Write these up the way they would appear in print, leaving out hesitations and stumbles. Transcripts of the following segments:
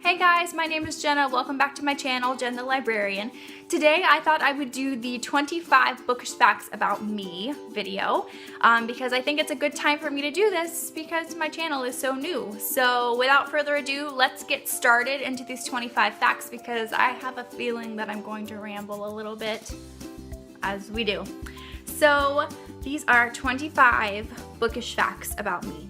Hey guys, my name is Jenna. Welcome back to my channel, Jen the Librarian. Today I thought I would do the 25 bookish facts about me video because I think it's a good time for me to do this because my channel is so new. So without further ado, let's get started into these 25 facts because I have a feeling that I'm going to ramble a little bit as we do. So these are 25 bookish facts about me.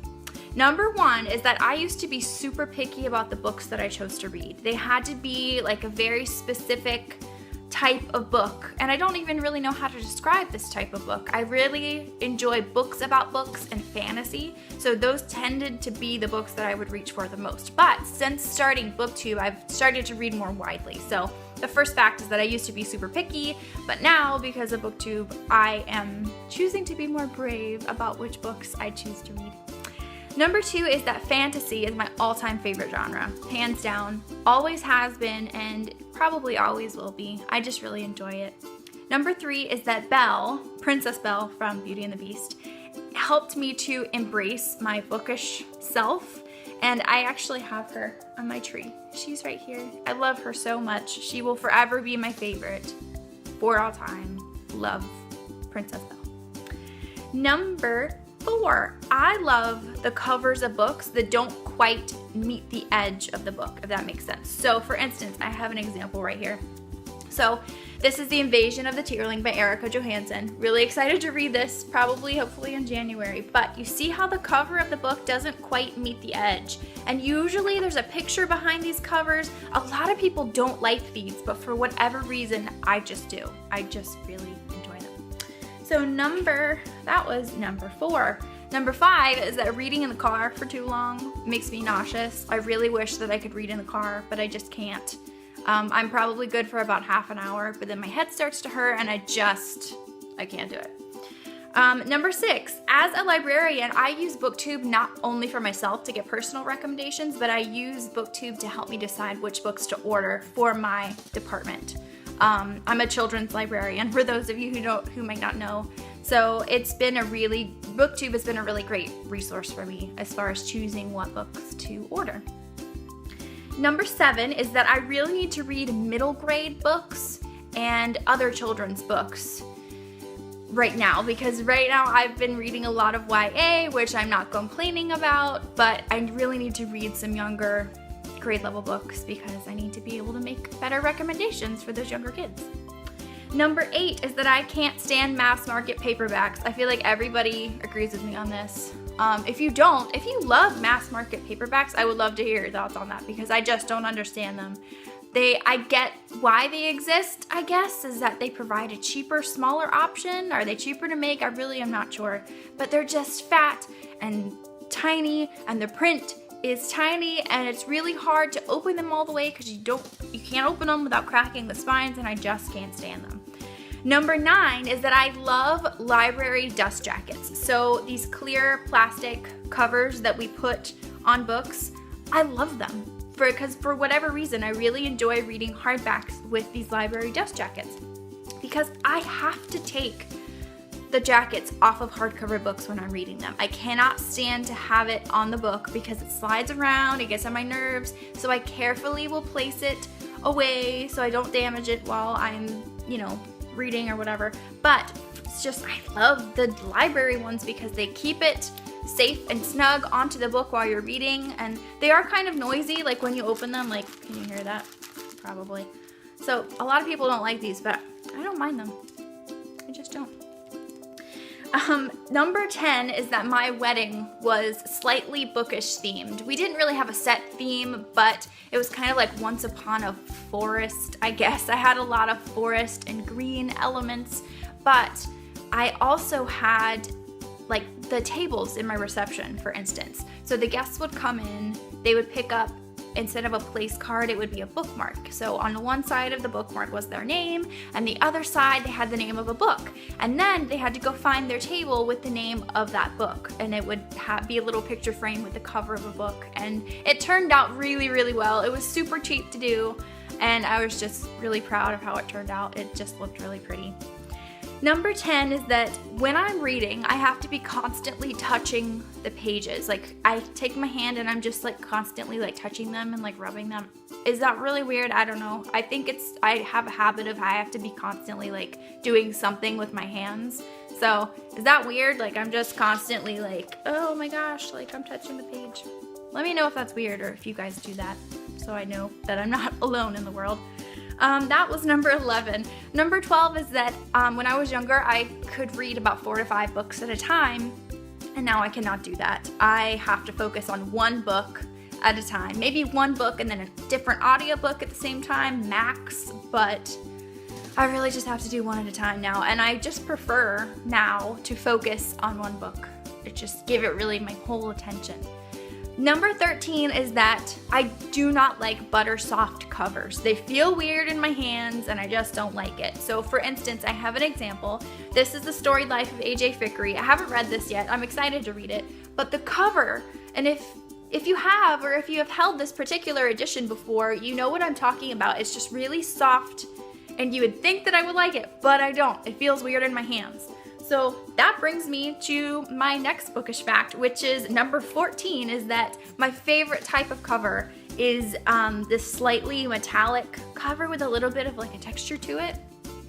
Number one is that I used to be super picky about the books that I chose to read. They had to be like a very specific type of book, and I don't even really know how to describe this type of book. I really enjoy books about books and fantasy, so those tended to be the books that I would reach for the most. But since starting BookTube, I've started to read more widely. So the first fact is that I used to be super picky, but now because of BookTube, I am choosing to be more brave about which books I choose to read. Number two is that fantasy is my all-time favorite genre, hands down. Always has been and probably always will be. I just really enjoy it. Number three is that Belle, Princess Belle from Beauty and the Beast, helped me to embrace my bookish self, and I actually have her on my tree. She's right here. I love her so much. She will forever be my favorite for all time. Love Princess Belle. Number four, I love the covers of books that don't quite meet the edge of the book, if that makes sense. So for instance, I have an example right here. So this is The Invasion of the Tierling by Erica Johansson. Really excited to read this, hopefully in January. But you see how the cover of the book doesn't quite meet the edge. And usually there's a picture behind these covers. A lot of people don't like these, but for whatever reason, I just do. I just really enjoy them. So that was number four. Number five is that reading in the car for too long makes me nauseous. I really wish that I could read in the car, but I just can't. I'm probably good for about half an hour, but then my head starts to hurt and I can't do it. Number six, as a librarian, I use BookTube not only for myself to get personal recommendations, but I use BookTube to help me decide which books to order for my department. I'm a children's librarian, for those of you who might not know. So BookTube has been a really great resource for me as far as choosing what books to order. Number seven is that I really need to read middle grade books and other children's books right now, because right now I've been reading a lot of YA, which I'm not complaining about, but I really need to read some younger grade level books because I need to be able to make better recommendations for those younger kids. Number eight is that I can't stand mass market paperbacks. I feel like everybody agrees with me on this. If you love mass market paperbacks, I would love to hear your thoughts on that because I just don't understand them. I get why they exist, I guess, is that they provide a cheaper, smaller option. Are they cheaper to make? I really am not sure. But they're just fat and tiny, and the print is tiny, and it's really hard to open them all the way because you can't open them without cracking the spines, and I just can't stand them. Number nine is that I love library dust jackets. So these clear plastic covers that we put on books, I love them because for whatever reason, I really enjoy reading hardbacks with these library dust jackets because I have to take the jackets off of hardcover books when I'm reading them. I cannot stand to have it on the book because it slides around, it gets on my nerves, so I carefully will place it away so I don't damage it while I'm, reading or whatever. But it's just, I love the library ones because they keep it safe and snug onto the book while you're reading, and they are kind of noisy, like when you open them, like, can you hear that? Probably. So a lot of people don't like these, but I don't mind them. I just don't. Number 10 is that my wedding was slightly bookish themed. We didn't really have a set theme, but it was kind of like once upon a forest, I guess. I had a lot of forest and green elements, but I also had like the tables in my reception, for instance. So the guests would come in, they would pick up, instead of a place card, it would be a bookmark. So on one side of the bookmark was their name, and the other side they had the name of a book. And then they had to go find their table with the name of that book, and it would be a little picture frame with the cover of a book. And it turned out really, really well. It was super cheap to do, and I was just really proud of how it turned out. It just looked really pretty. Number 10 is that when I'm reading, I have to be constantly touching the pages. Like, I take my hand and I'm just like constantly like touching them and like rubbing them. Is that really weird? I don't know. I think I have a habit of I have to be constantly like doing something with my hands. So is that weird? Like, I'm just constantly like, oh my gosh, like I'm touching the page. Let me know if that's weird or if you guys do that, so I know that I'm not alone in the world. That was number 11. Number 12 is that when I was younger, I could read about 4 to 5 books at a time, and now I cannot do that. I have to focus on one book at a time. Maybe one book and then a different audiobook at the same time, max, but I really just have to do one at a time now, and I just prefer now to focus on one book. Just give it really my whole attention. Number 13 is that I do not like butter soft covers. They feel weird in my hands and I just don't like it. So for instance, I have an example. This is The Storied Life of A.J. Fickery. I haven't read this yet. I'm excited to read it. But the cover, and if you have, or if you have held this particular edition before, you know what I'm talking about. It's just really soft and you would think that I would like it, but I don't. It feels weird in my hands. So that brings me to my next bookish fact, which is number 14, is that my favorite type of cover is this slightly metallic cover with a little bit of like a texture to it.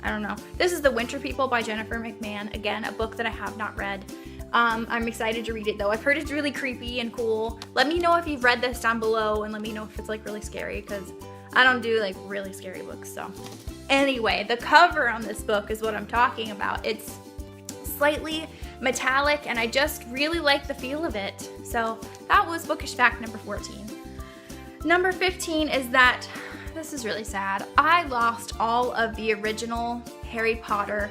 I don't know. This is The Winter People by Jennifer McMahon. Again, a book that I have not read. I'm excited to read it though. I've heard it's really creepy and cool. Let me know if you've read this down below and let me know if it's like really scary, because I don't do like really scary books. So anyway, the cover on this book is what I'm talking about. It's slightly metallic and I just really like the feel of it. So that was bookish fact number 14. Number 15 is that, this is really sad, I lost all of the original Harry Potter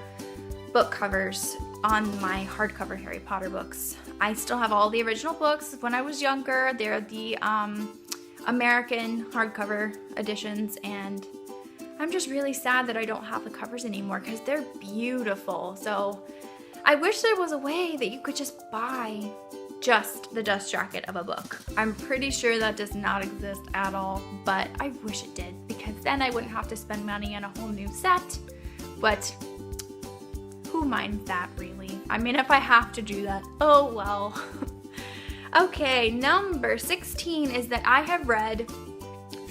book covers on my hardcover Harry Potter books. I still have all the original books when I was younger. They're the American hardcover editions, and I'm just really sad that I don't have the covers anymore because they're beautiful. So I wish there was a way that you could just buy just the dust jacket of a book. I'm pretty sure that does not exist at all, but I wish it did, because then I wouldn't have to spend money on a whole new set. But who minds that really? I mean, if I have to do that, oh well. Okay, number 16 is that I have read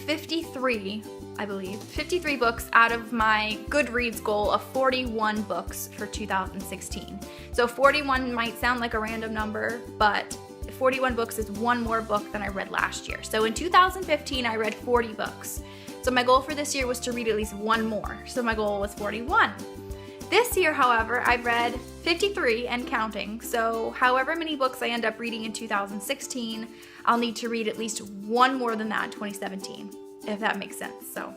53 books out of my Goodreads goal of 41 books for 2016. So 41 might sound like a random number, but 41 books is one more book than I read last year. So in 2015, I read 40 books. So my goal for this year was to read at least one more. So my goal was 41. This year, however, I've read 53 and counting. So however many books I end up reading in 2016, I'll need to read at least one more than that in 2017. If that makes sense. So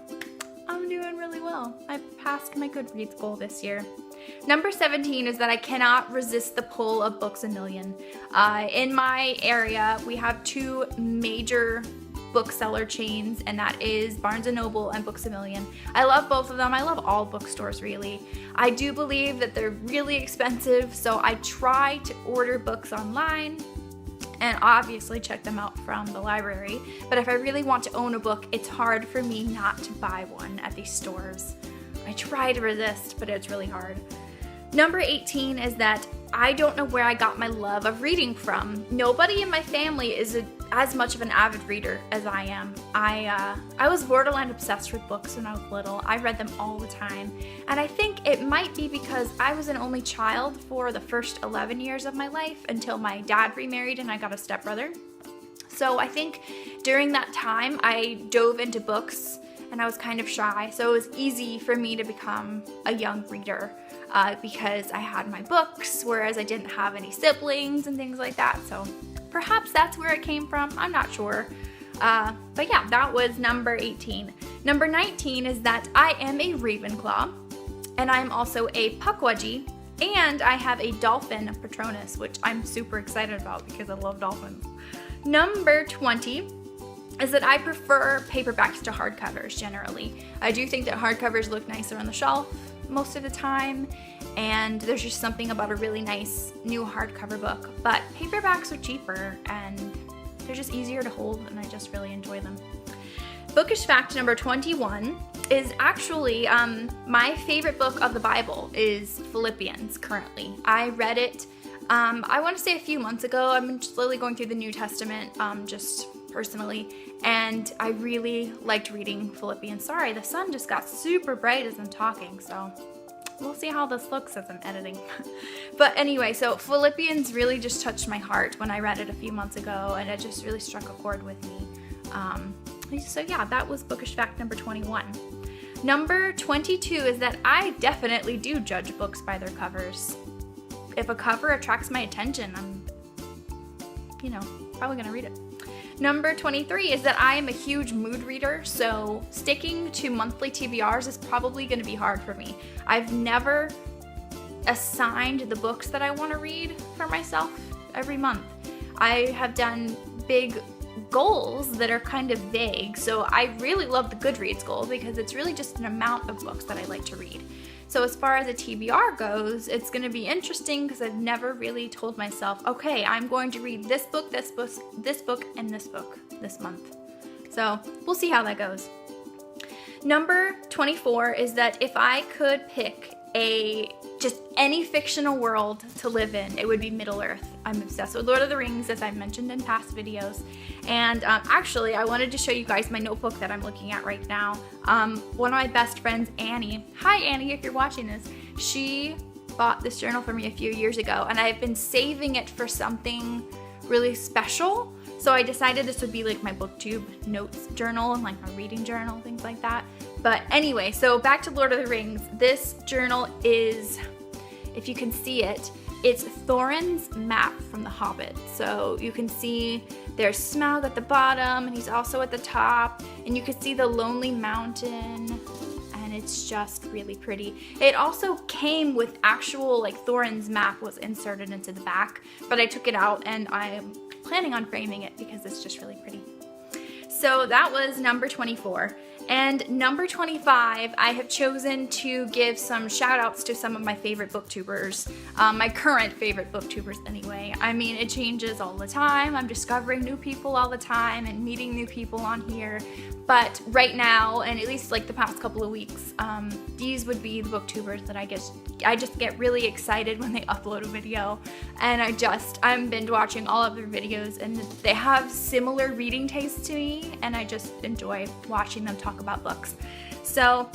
I'm doing really well. I passed my Goodreads goal this year. Number 17 is that I cannot resist the pull of Books A Million. In my area, we have 2 major bookseller chains, and that is Barnes & Noble and Books A Million. I love both of them. I love all bookstores, really. I do believe that they're really expensive, so I try to order books online and obviously check them out from the library. But if I really want to own a book, it's hard for me not to buy one at these stores. I try to resist, but it's really hard. Number 18 is that I don't know where I got my love of reading from. Nobody in my family is as much of an avid reader as I am. I was borderline obsessed with books when I was little. I read them all the time. And I think it might be because I was an only child for the first 11 years of my life until my dad remarried and I got a stepbrother. So I think during that time I dove into books and I was kind of shy. So it was easy for me to become a young reader because I had my books, whereas I didn't have any siblings and things like that. So perhaps that's where it came from. I'm not sure. But yeah, that was number 18. Number 19 is that I am a Ravenclaw, and I'm also a Pukwudgie, and I have a dolphin Patronus, which I'm super excited about because I love dolphins. Number 20 is that I prefer paperbacks to hardcovers generally. I do think that hardcovers look nicer on the shelf most of the time, and there's just something about a really nice new hardcover book. But paperbacks are cheaper and they're just easier to hold, and I just really enjoy them. Bookish fact number 21 is actually my favorite book of the Bible is Philippians currently. I read it, I want to say a few months ago. I've been slowly going through the New Testament just personally, and I really liked reading Philippians. Sorry, the sun just got super bright as I'm talking, so we'll see how this looks as I'm editing. But anyway, so Philippians really just touched my heart when I read it a few months ago, and it just really struck a chord with me. So yeah, that was bookish fact number 21. Number 22 is that I definitely do judge books by their covers. If a cover attracts my attention, I'm, probably gonna read it. Number 23 is that I am a huge mood reader, so sticking to monthly TBRs is probably going to be hard for me. I've never assigned the books that I want to read for myself every month. I have done big goals that are kind of vague, so I really love the Goodreads goal because it's really just an amount of books that I like to read. So as far as a TBR goes, it's going to be interesting because I've never really told myself, okay, I'm going to read this book, this book, and this book this month. So we'll see how that goes. Number 24 is that if I could pick just any fictional world to live in, it would be Middleearth. I'm obsessed with Lord of the Rings, as I've mentioned in past videos. And actually, I wanted to show you guys my notebook that I'm looking at right now. One of my best friends, Annie. Hi, Annie, if you're watching this. She bought this journal for me a few years ago, and I've been saving it for something really special. So I decided this would be like my booktube notes journal and like my reading journal, things like that. But anyway, so back to Lord of the Rings. This journal is, if you can see it, it's Thorin's map from The Hobbit. So you can see there's Smaug at the bottom, and he's also at the top, and you can see the Lonely Mountain, and it's just really pretty. It also came with actual, like, Thorin's map was inserted into the back, but I took it out, and I'm planning on framing it because it's just really pretty. So that was number 24. And number 25, I have chosen to give some shout outs to some of my favorite booktubers, my current favorite booktubers anyway. I mean, it changes all the time. I'm discovering new people all the time and meeting new people on here. But right now, and at least like the past couple of weeks, these would be the booktubers that I just get really excited when they upload a video. And I'm binge watching all of their videos, and they have similar reading tastes to me, and I just enjoy watching them talk about books. So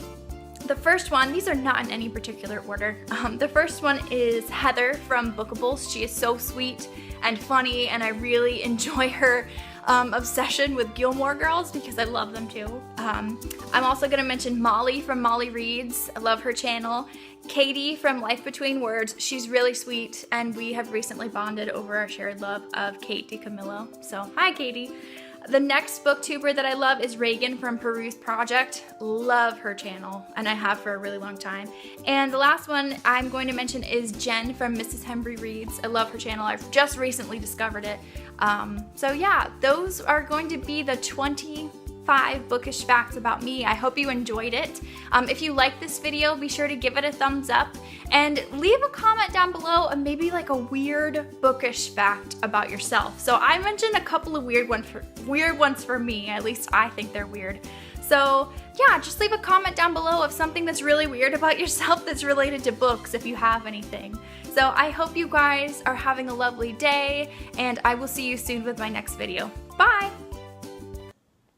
the first one, these are not in any particular order. The first one is Heather from Bookables. She is so sweet and funny, and I really enjoy her obsession with Gilmore Girls because I love them too. I'm also going to mention Molly from Molly Reads. I love her channel. Katie from Life Between Words. She's really sweet, and we have recently bonded over our shared love of Kate DiCamillo. So hi, Katie. The next booktuber that I love is Reagan from Peruse Project. Love her channel, and I have for a really long time. And the last one I'm going to mention is Jen from Mrs. Hembry Reads. I love her channel. I've just recently discovered it. So yeah, those are going to be the 25 bookish facts about me. I hope you enjoyed it. If you like this video, be sure to give it a thumbs up and leave a comment down below and maybe like a weird bookish fact about yourself. So I mentioned a couple of weird ones for me. At least I think they're weird. So yeah, just leave a comment down below of something that's really weird about yourself that's related to books if you have anything. So I hope you guys are having a lovely day, and I will see you soon with my next video. Bye!